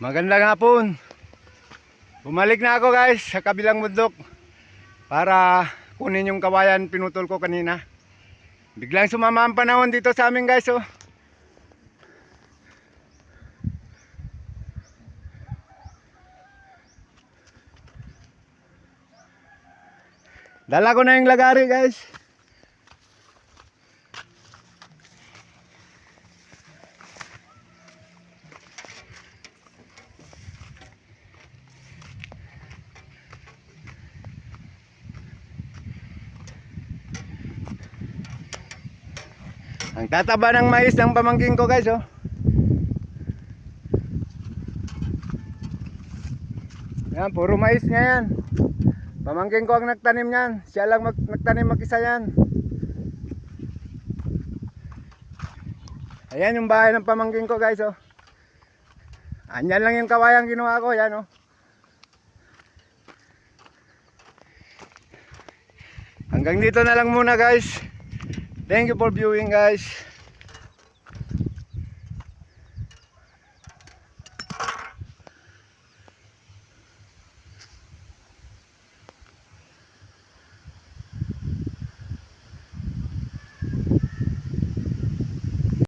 Magandang hapon. Bumalik na ako guys sa kabilang bundok para kunin yung kawayan pinutol ko kanina. Biglang sumama ang panahon dito sa amin guys, oh. Dala ko na yung lagari guys. Ang tataba ng mais ng pamangkin ko guys, oh. Yan, puro mais nga yan. Pamangkin ko ang nagtanim yan. Siya lang nagtanim mag-isa yan. Ayan yung bahay ng pamangkin ko guys, oh. Andyan lang yung kawayang ginawa ko, yan, oh. Hanggang dito na lang muna guys. Thank you for viewing guys.